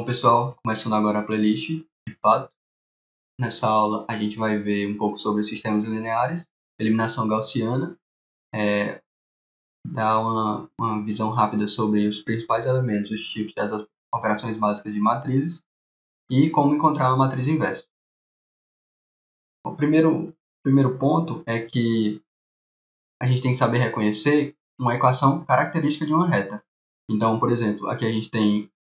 pessoal, começando agora a playlist, de fato. Nessa aula a gente vai ver um pouco sobre sistemas lineares, eliminação gaussiana, dar uma visão rápida sobre os principais elementos, os tipos dessas operações básicas de matrizes e como encontrar uma matriz inversa. O primeiro ponto é que a gente tem que saber reconhecer uma equação característica de uma reta. Então, por exemplo, aqui a gente tem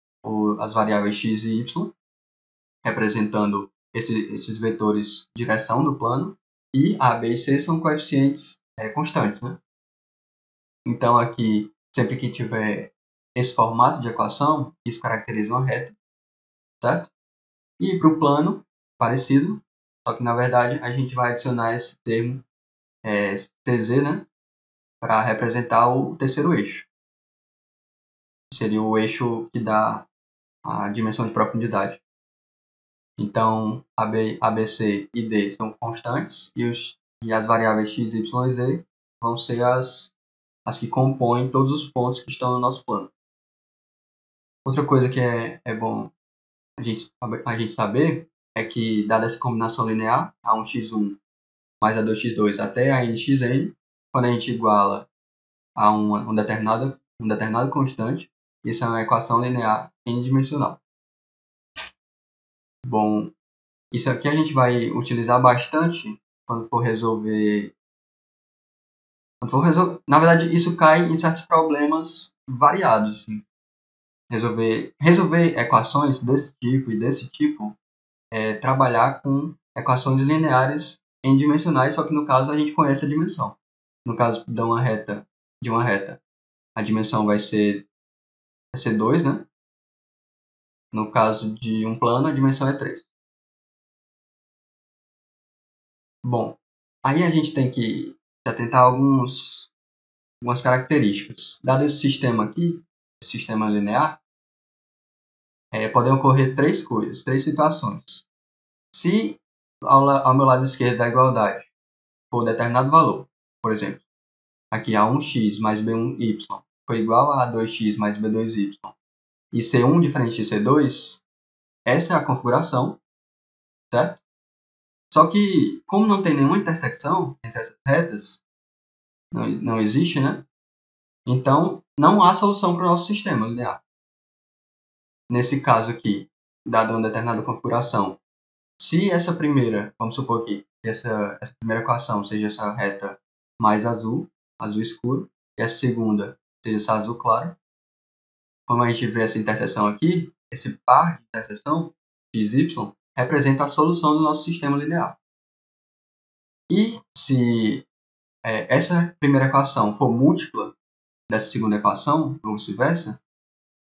as variáveis x e y, representando esses vetores direção do plano, e A, B e C são coeficientes constantes, né? Então, aqui, sempre que tiver esse formato de equação, isso caracteriza uma reta, certo? E para o plano, parecido, só que na verdade a gente vai adicionar esse termo CZ, né? Para representar o terceiro eixo. Seria o eixo que dá a dimensão de profundidade. Então, ABC e D são constantes e as variáveis x, y e z vão ser as que compõem todos os pontos que estão no nosso plano. Outra coisa que é bom a gente saber é que, dada essa combinação linear, A1x1 mais A2x2 até a nxn, quando a gente iguala a um determinado constante, isso é uma equação linear n-dimensional. Bom, isso aqui a gente vai utilizar bastante quando for resolver. Na verdade, isso cai em certos problemas variados. Assim. Resolver equações desse tipo e desse tipo é trabalhar com equações lineares n-dimensionais, só que no caso a gente conhece a dimensão. No caso de uma reta, a dimensão vai ser 2, né? No caso de um plano, a dimensão é 3. Bom, aí a gente tem que se atentar a algumas características. Dado esse sistema aqui, esse sistema linear, podem ocorrer três situações. Se ao meu lado esquerdo da igualdade for determinado valor, por exemplo, aqui A1x mais B1y foi igual a A2x mais B2y, e C1 diferente de C2, essa é a configuração, certo? Só que, como não tem nenhuma intersecção entre essas retas, não existe, né? Então, não há solução para o nosso sistema linear. Nesse caso aqui, dada uma determinada configuração, se essa primeira, vamos supor que essa primeira equação seja essa reta mais azul escuro, e essa segunda seja essa azul claro, como a gente vê essa interseção aqui, esse par de interseção, x, y, representa a solução do nosso sistema linear. E se essa primeira equação for múltipla dessa segunda equação, ou vice-versa,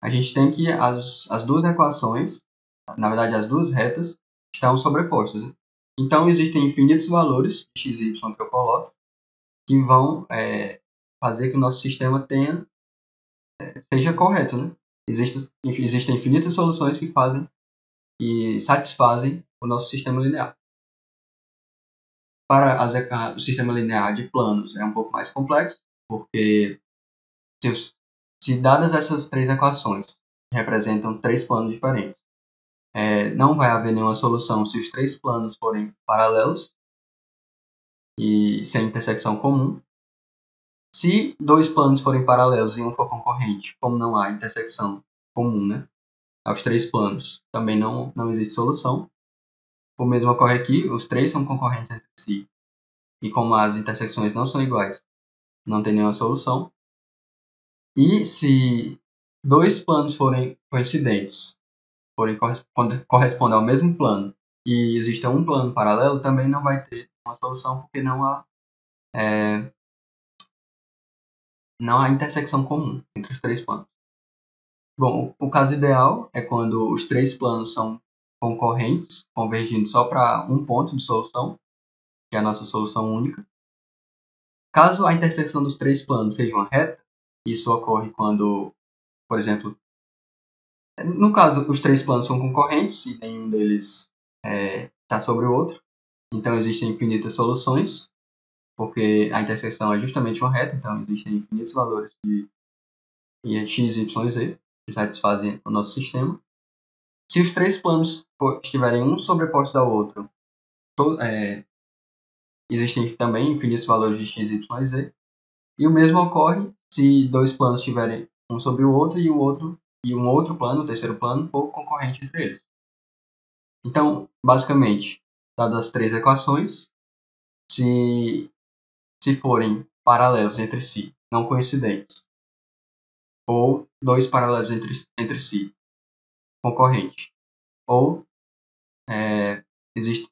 a gente tem que as duas equações, na verdade as duas retas, estão sobrepostas. Né? Então existem infinitos valores de x e y que eu coloco que vão fazer que o nosso sistema seja correto. Né? Existem infinitas soluções que fazem e satisfazem o nosso sistema linear. Para o sistema linear de planos é um pouco mais complexo, porque se dadas essas três equações, que representam três planos diferentes, não vai haver nenhuma solução se os três planos forem paralelos e sem intersecção comum. Se dois planos forem paralelos e um for concorrente, como não há intersecção comum, né, aos três planos, também não existe solução. O mesmo ocorre aqui, os três são concorrentes entre si, e como as intersecções não são iguais, não tem nenhuma solução. E se dois planos forem coincidentes, correspondem ao mesmo plano, e existe um plano paralelo, também não vai ter uma solução, porque não há intersecção comum entre os três planos. Bom, o caso ideal é quando os três planos são concorrentes, convergindo só para um ponto de solução, que é a nossa solução única. Caso a intersecção dos três planos seja uma reta, isso ocorre quando, por exemplo, no caso, os três planos são concorrentes e nenhum deles está sobre o outro. Então, existem infinitas soluções, porque a interseção é justamente uma reta, então existem infinitos valores de x, y e z que satisfazem o nosso sistema. Se os três planos estiverem um sobreposto ao outro, existem também infinitos valores de x, y e z. E o mesmo ocorre se dois planos estiverem um sobre o outro e um outro plano, o terceiro plano, for concorrente entre eles. Então, basicamente, dadas as três equações, se forem paralelos entre si, não coincidentes, ou dois paralelos entre si, concorrentes, ou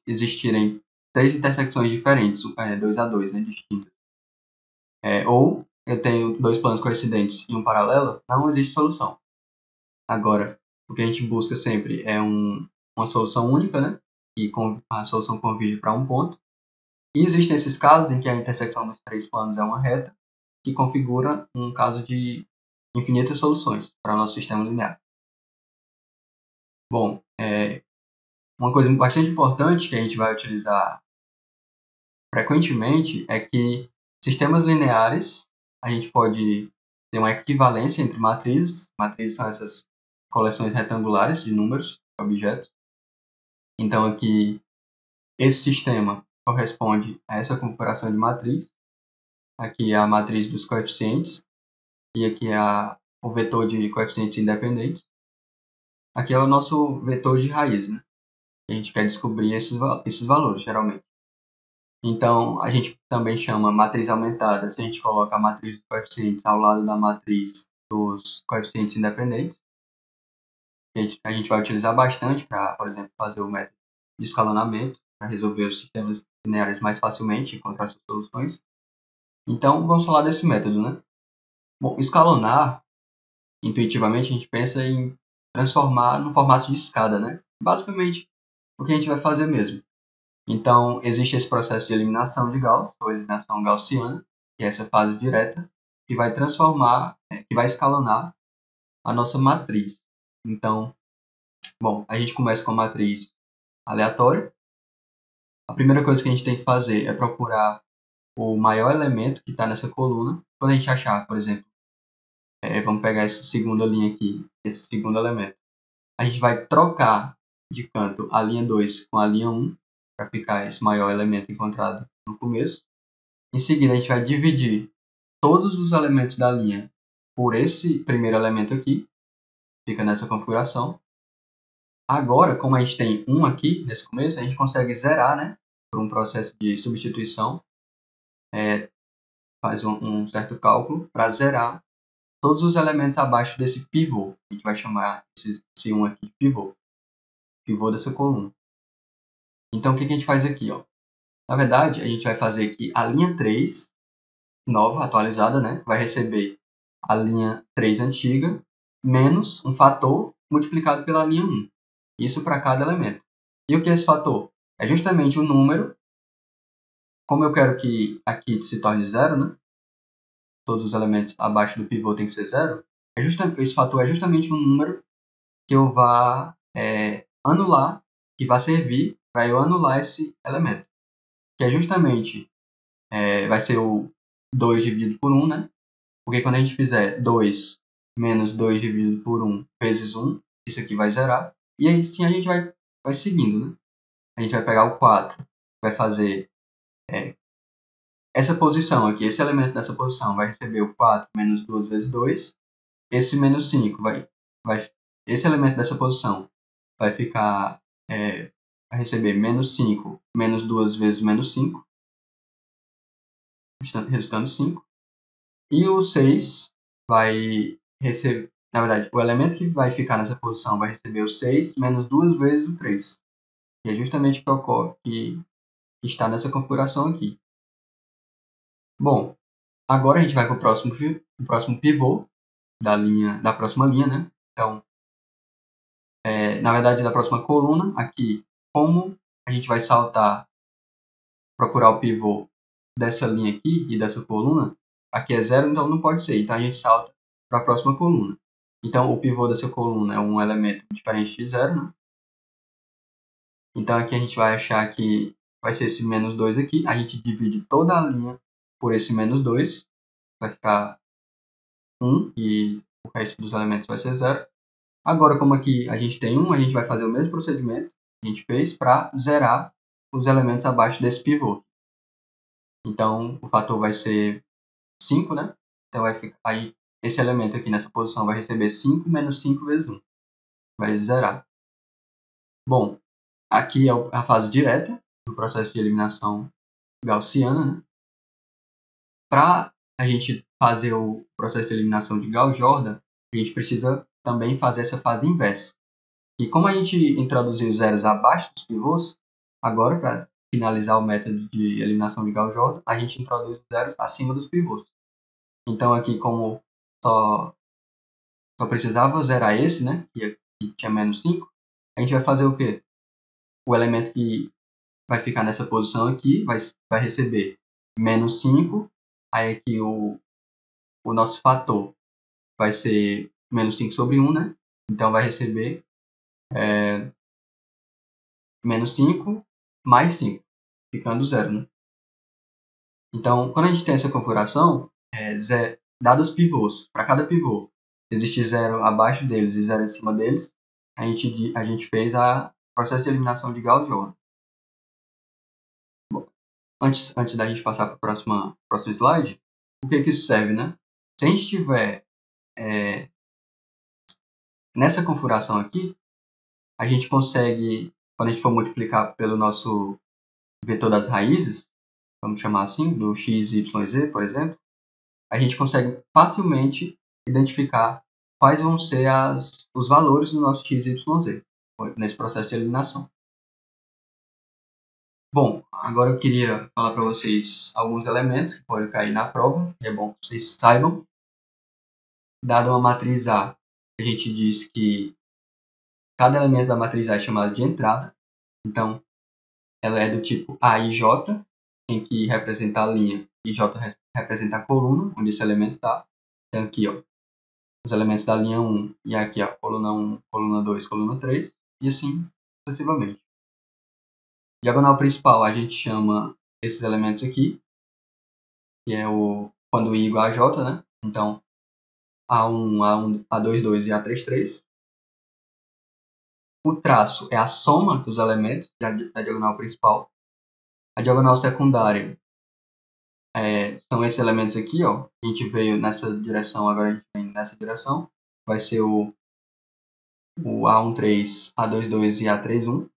existirem três intersecções diferentes, 2 a 2, distintas, ou eu tenho dois planos coincidentes e um paralelo, não existe solução. Agora, o que a gente busca sempre é uma solução única, né? E a solução converge para um ponto. E existem esses casos em que a intersecção dos três planos é uma reta, que configura um caso de infinitas soluções para o nosso sistema linear. Bom, uma coisa bastante importante que a gente vai utilizar frequentemente é que sistemas lineares, a gente pode ter uma equivalência entre matrizes. Matrizes são essas coleções retangulares de números, objetos. Então, aqui, esse sistema corresponde a essa configuração de matriz. Aqui é a matriz dos coeficientes e aqui é o vetor de coeficientes independentes. Aqui é o nosso vetor de raiz, né? A gente quer descobrir esses valores, geralmente. Então, a gente também chama matriz aumentada se a gente coloca a matriz dos coeficientes ao lado da matriz dos coeficientes independentes. A gente vai utilizar bastante para, por exemplo, fazer o método de escalonamento, para resolver os sistemas lineares mais facilmente e encontrar suas soluções. Então, vamos falar desse método, né? Bom, escalonar, intuitivamente, a gente pensa em transformar no formato de escada, né? Basicamente, o que a gente vai fazer mesmo. Então, existe esse processo de eliminação de Gauss, ou eliminação gaussiana, que é essa fase direta, que vai transformar, que vai escalonar a nossa matriz. Então, bom, a gente começa com a matriz aleatória. A primeira coisa que a gente tem que fazer é procurar o maior elemento que está nessa coluna. Quando a gente achar, por exemplo, vamos pegar essa segunda linha aqui, esse segundo elemento. A gente vai trocar de canto a linha 2 com a linha 1, para ficar esse maior elemento encontrado no começo. Em seguida, a gente vai dividir todos os elementos da linha por esse primeiro elemento aqui, fica nessa configuração. Agora, como a gente tem 1 aqui nesse começo, a gente consegue zerar, né, por um processo de substituição. Faz um certo cálculo para zerar todos os elementos abaixo desse pivô. A gente vai chamar esse 1 aqui de pivô dessa coluna. Então, o que a gente faz aqui? Ó? Na verdade, a gente vai fazer aqui a linha 3, nova, atualizada, né? Vai receber a linha 3 antiga, menos um fator multiplicado pela linha 1. Isso para cada elemento. E o que é esse fator? É justamente o número. Como eu quero que aqui se torne zero, né? Todos os elementos abaixo do pivô tem que ser zero. Esse fator é justamente um número que eu vá anular, que vai servir para eu anular esse elemento. Que é justamente, vai ser o 2 dividido por 1, né? Porque quando a gente fizer 2 menos 2 dividido por 1 vezes 1, isso aqui vai zerar. E aí sim a gente vai seguindo, né? A gente vai pegar o 4, vai fazer essa posição aqui, esse elemento dessa posição vai receber o 4 menos 2 vezes 2. Esse menos 5 esse elemento dessa posição vai ficar, vai receber menos 5 menos 2 vezes menos 5, resultando 5. E o 6 vai receber, na verdade, o elemento que vai ficar nessa posição vai receber o 6 menos 2 vezes o 3. Que é justamente o que ocorre, que está nessa configuração aqui. Bom, agora a gente vai para o próximo pivô da próxima linha, né? Então, na verdade, da próxima coluna, aqui, como a gente vai procurar o pivô dessa linha aqui e dessa coluna, aqui é zero, então não pode ser. Então, a gente salta para a próxima coluna. Então, o pivô dessa coluna é um elemento diferente de zero, né? Então, aqui a gente vai achar que vai ser esse menos 2 aqui. A gente divide toda a linha por esse menos 2. Vai ficar 1 e o resto dos elementos vai ser zero. Agora, como aqui a gente tem 1, a gente vai fazer o mesmo procedimento que a gente fez para zerar os elementos abaixo desse pivô. Então, o fator vai ser 5, né? Então, vai ficar aí, esse elemento aqui nessa posição vai receber 5 menos 5 vezes 1. Vai zerar. Bom, aqui é a fase direta do processo de eliminação gaussiana, né? Para a gente fazer o processo de eliminação de Gauss-Jordan, a gente precisa também fazer essa fase inversa. E como a gente introduziu zeros abaixo dos pivôs, agora, para finalizar o método de eliminação de Gauss-Jordan, a gente introduz zeros acima dos pivôs. Então, aqui, como só precisava zerar esse, né, que tinha menos 5, a gente vai fazer o quê? O elemento que vai ficar nessa posição aqui vai receber menos 5, aí aqui o nosso fator vai ser menos 5 sobre 1, né? Então vai receber menos 5 mais 5, ficando 0, né? Então, quando a gente tem essa configuração, dados pivôs, para cada pivô, existe 0 abaixo deles e 0 em cima deles, a gente fez o processo de eliminação de Gauss-Jordan. Antes da gente passar para o próximo slide, o que isso serve, né? Se a gente estiver nessa configuração aqui, a gente consegue, quando a gente for multiplicar pelo nosso vetor das raízes, vamos chamar assim, do x, y, z, por exemplo, a gente consegue facilmente identificar quais vão ser os valores do nosso x, y, z nesse processo de eliminação. Bom, agora eu queria falar para vocês alguns elementos que podem cair na prova, e é bom que vocês saibam. Dada uma matriz A, a gente diz que cada elemento da matriz A é chamado de entrada. Então, ela é do tipo A e J, em que representa a linha e J representa a coluna, onde esse elemento está. Então, aqui, ó, os elementos da linha 1 e aqui, ó, coluna 1, coluna 2, coluna 3, e assim sucessivamente. Diagonal principal, a gente chama esses elementos aqui, que é quando I igual a J, né? Então, A1, A2, 2 e A3, 3. O traço é a soma dos elementos da diagonal principal. A diagonal secundária são esses elementos aqui, ó. A gente veio nessa direção, agora a gente vem nessa direção. Vai ser o A13, A22 e A31.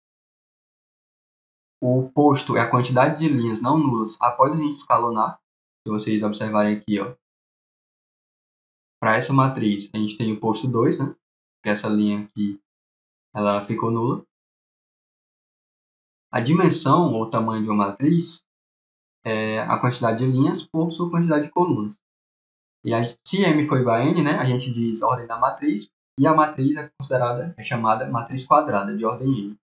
O posto é a quantidade de linhas não nulas após a gente escalonar. Se vocês observarem aqui, ó, para essa matriz, a gente tem o posto 2, né? Que essa linha aqui, ela ficou nula. A dimensão ou tamanho de uma matriz é a quantidade de linhas por sua quantidade de colunas. E se M for igual a N, né, a gente diz ordem da matriz, e a matriz é chamada matriz quadrada de ordem N.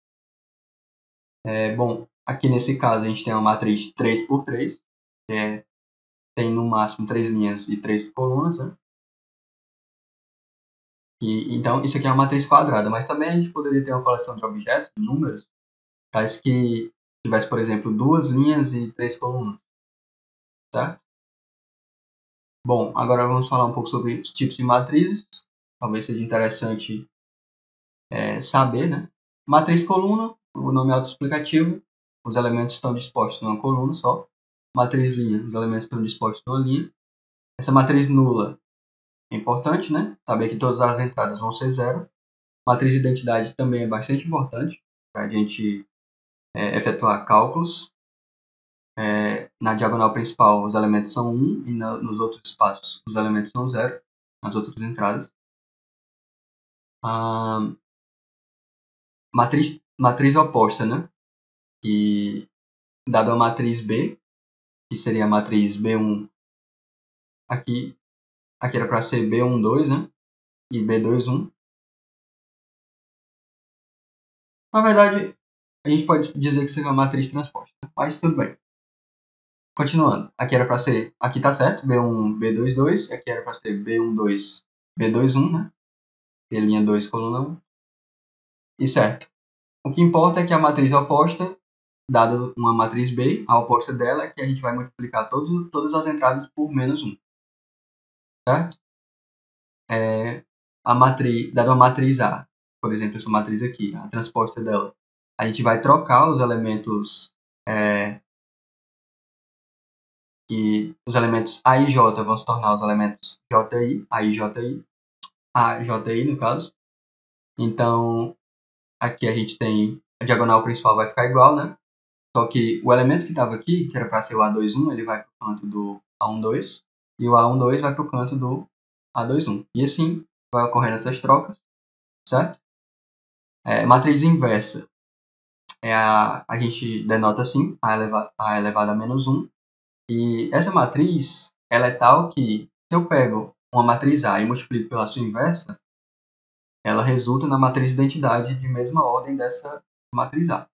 Bom, aqui nesse caso a gente tem uma matriz 3 por 3, que tem no máximo 3 linhas e 3 colunas, né? Então, isso aqui é uma matriz quadrada, mas também a gente poderia ter uma coleção de objetos, de números, tais que tivesse, por exemplo, 2 linhas e 3 colunas, certo? Bom, agora vamos falar um pouco sobre os tipos de matrizes. Talvez seja interessante saber, né? Matriz coluna, o nome é autoexplicativo, os elementos estão dispostos numa coluna só. Matriz linha, os elementos estão dispostos numa linha. Essa matriz nula é importante, né? Saber que todas as entradas vão ser zero. Matriz identidade também é bastante importante para a gente efetuar cálculos. Na diagonal principal, os elementos são 1 e nos outros espaços, os elementos são 0, nas outras entradas. Matriz oposta, né? E dado a matriz B, que seria a matriz B1, aqui era para ser B12, né? E B21. Na verdade, a gente pode dizer que seria uma matriz transposta, mas tudo bem. Continuando, aqui era para ser, aqui tá certo, B1, B22, aqui era para ser B12, B21, né? E linha 2, coluna 1. E certo. O que importa é que a matriz oposta, dado uma matriz B, a oposta dela é que a gente vai multiplicar todas as entradas por menos 1. Certo? dada uma matriz A, por exemplo, essa matriz aqui, a transposta dela, a gente vai trocar os elementos os elementos A e J vão se tornar os elementos JI, A e JI, A, JI no caso. Então, aqui a gente tem a diagonal principal vai ficar igual, né? Só que o elemento que estava aqui, que era para ser o A21, ele vai para o canto do A12 e o A12 vai para o canto do A21. E assim vai ocorrendo essas trocas, certo? Matriz inversa. A gente denota assim, A elevado a menos 1. E essa matriz, ela é tal que, se eu pego uma matriz A e multiplico pela sua inversa, ela resulta na matriz identidade de mesma ordem dessa matriz A.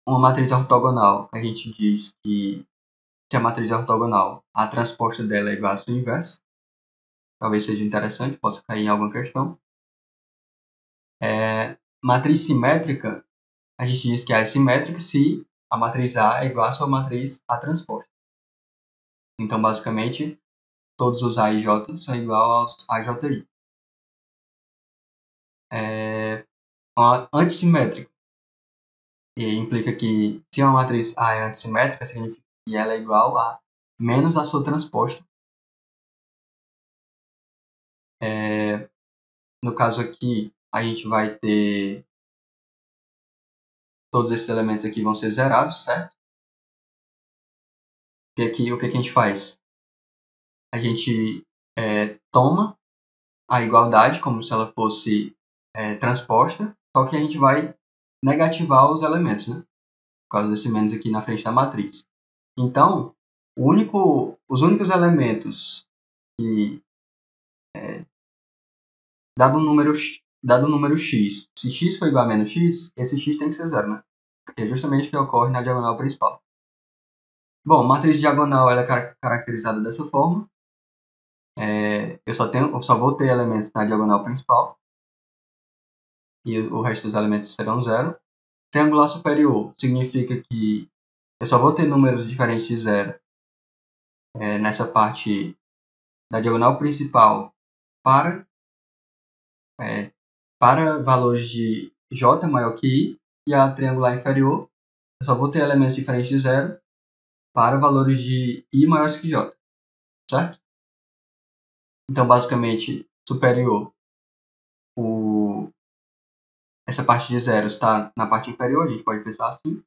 Uma matriz ortogonal, a gente diz que se a matriz é ortogonal, a transposta dela é igual à sua inversa. Talvez seja interessante, possa cair em alguma questão. Matriz simétrica, a gente diz que é simétrica se a matriz A é igual à sua matriz A transposta. Então, basicamente, todos os A e J são iguais aos AJI. Uma antissimétrica. E implica que se uma matriz A é antissimétrica, significa que ela é igual a menos a sua transposta. No caso aqui, a gente vai ter todos esses elementos aqui vão ser zerados, certo? E aqui, o que a gente faz? A gente toma a igualdade como se ela fosse transposta, só que a gente vai negativar os elementos, né? Por causa desse menos aqui na frente da matriz. Então, os únicos elementos que, dado o número x, se x for igual a menos x, esse x tem que ser zero, né? Que é justamente o que ocorre na diagonal principal. Bom, matriz diagonal ela é caracterizada dessa forma. Eu só vou ter elementos na diagonal principal. E o resto dos elementos serão zero. Triangular superior significa que eu só vou ter números diferentes de zero nessa parte da diagonal principal para valores de j maior que i, e a triangular inferior eu só vou ter elementos diferentes de zero para valores de i maiores que j, certo? Então, basicamente, superior, essa parte de zero está na parte inferior, a gente pode pensar assim,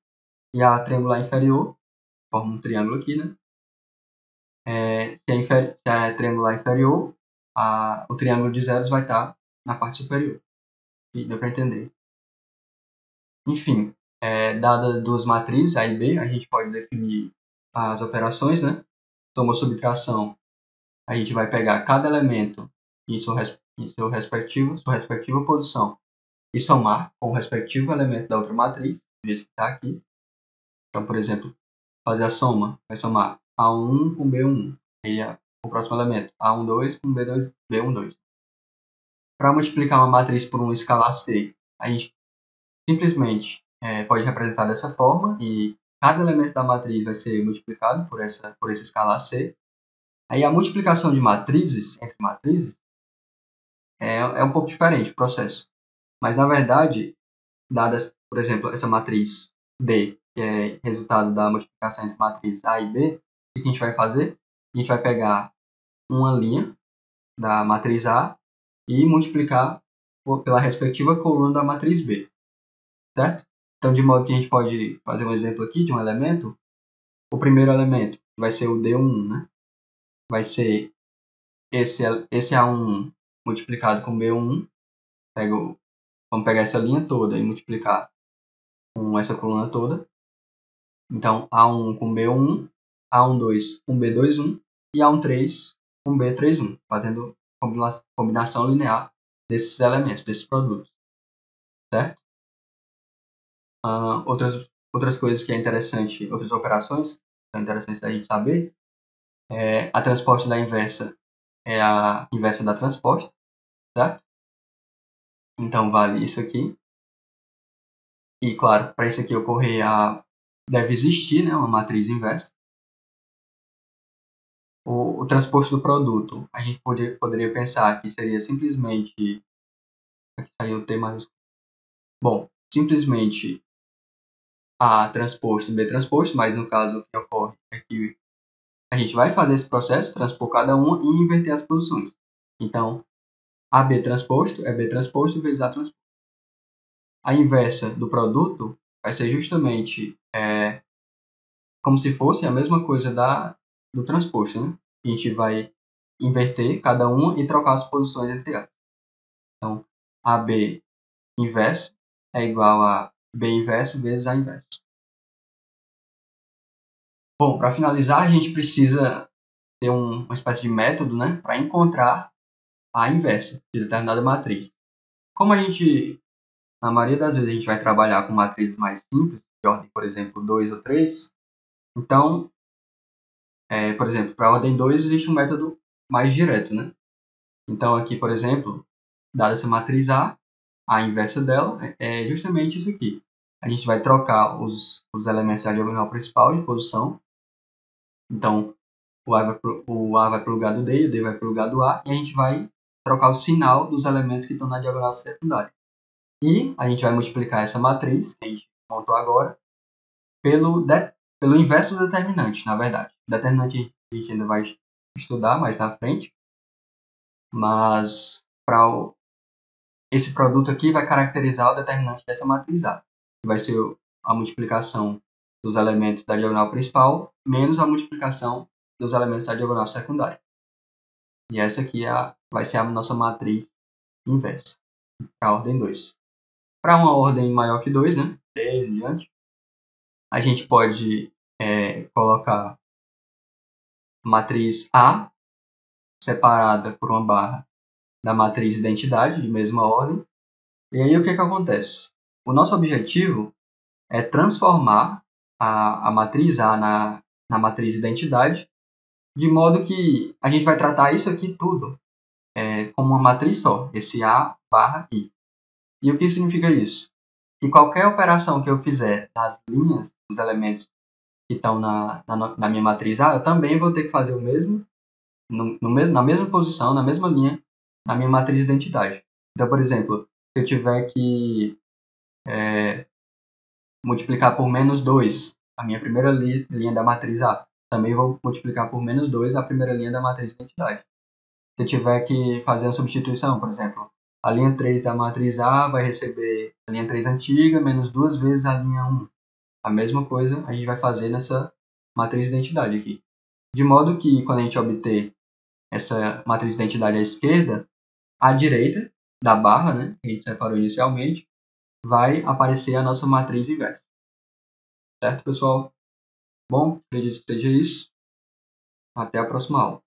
e a triangular inferior forma um triângulo aqui, né? Se a triangular inferior, o triângulo de zeros vai estar na parte superior. E deu para entender. Enfim, dada duas matrizes, A e B, a gente pode definir as operações, né? Soma subtração, a gente vai pegar cada elemento em sua respectiva posição e somar com o respectivo elemento da outra matriz, do jeito que está aqui. Então, por exemplo, fazer a soma, vai somar A1 com B1. E o próximo elemento, A12 com B12. Para multiplicar uma matriz por um escalar C, a gente simplesmente pode representar dessa forma, e cada elemento da matriz vai ser multiplicado por esse escalar C. Aí a multiplicação de matrizes, entre matrizes, é um pouco diferente o processo. Mas, na verdade, dadas, por exemplo, essa matriz D, que é resultado da multiplicação entre matrizes A e B, o que a gente vai fazer? A gente vai pegar uma linha da matriz A e multiplicar pela respectiva coluna da matriz B, certo? Então, de modo que a gente pode fazer um exemplo aqui de um elemento. O primeiro elemento vai ser o D1, né? Vai ser esse A1 multiplicado com B1. Vamos pegar essa linha toda e multiplicar com essa coluna toda. Então, A1 com B1, A12 com B21 e A13 com B31, fazendo combinação linear desses elementos, desses produtos, certo? Outras coisas que é interessante, outras operações que são interessantes da gente saber, a transposta da inversa é a inversa da transposta, certo? Então, vale isso aqui. E, claro, para isso aqui ocorrer, deve existir, né, uma matriz inversa. O transposto do produto, a gente poderia pensar que seria simplesmente... Aqui saiu o T maiúsculo. Bom, simplesmente A transposto e B transposto, mas no caso o que ocorre é que a gente vai fazer esse processo, transpor cada um e inverter as posições. Então, AB transposto é B transposto vezes A transposto. A inversa do produto vai ser justamente como se fosse a mesma coisa do transposto, né? A gente vai inverter cada um e trocar as posições entre elas. Então, AB inverso é igual a B inverso vezes A inverso. Bom, para finalizar, a gente precisa ter uma espécie de método, né, para encontrar a inversa de determinada matriz. Como a gente, na maioria das vezes, a gente vai trabalhar com matrizes mais simples, de ordem, por exemplo, 2 ou 3, então, por exemplo, para a ordem 2 existe um método mais direto, né? Então, aqui, por exemplo, dada essa matriz A inversa dela é justamente isso aqui. A gente vai trocar os elementos da diagonal principal de posição. Então, o A vai para o lugar do D e o D vai para o lugar do A. E a gente vai trocar o sinal dos elementos que estão na diagonal secundária. E a gente vai multiplicar essa matriz, que a gente montou agora, pelo inverso do determinante, na verdade. O determinante a gente ainda vai estudar mais na frente. Mas esse produto aqui vai caracterizar o determinante dessa matriz A. Que vai ser a multiplicação dos elementos da diagonal principal menos a multiplicação dos elementos da diagonal secundária. E essa aqui vai ser a nossa matriz inversa, para a ordem 2. Para uma ordem maior que 2, né, 3 em diante, a gente pode colocar matriz A separada por uma barra da matriz identidade, de mesma ordem. E aí o que acontece? O nosso objetivo é transformar a matriz A na matriz identidade, de modo que a gente vai tratar isso aqui tudo como uma matriz só, esse A barra I. E o que significa isso? Que qualquer operação que eu fizer nas linhas, dos elementos que estão na minha matriz A, eu também vou ter que fazer o mesmo, na mesma posição, na mesma linha, na minha matriz de identidade. Então, por exemplo, se eu tiver que multiplicar por menos 2 a minha primeira linha da matriz A, também vou multiplicar por menos 2 a primeira linha da matriz de identidade. Se eu tiver que fazer uma substituição, por exemplo, a linha 3 da matriz A vai receber a linha 3 antiga menos 2 vezes a linha 1. A mesma coisa a gente vai fazer nessa matriz de identidade aqui. De modo que quando a gente obter essa matriz de identidade à esquerda, à direita da barra, né, que a gente separou inicialmente, vai aparecer a nossa matriz inversa. Certo, pessoal? Bom, acredito que seja isso. Até a próxima aula.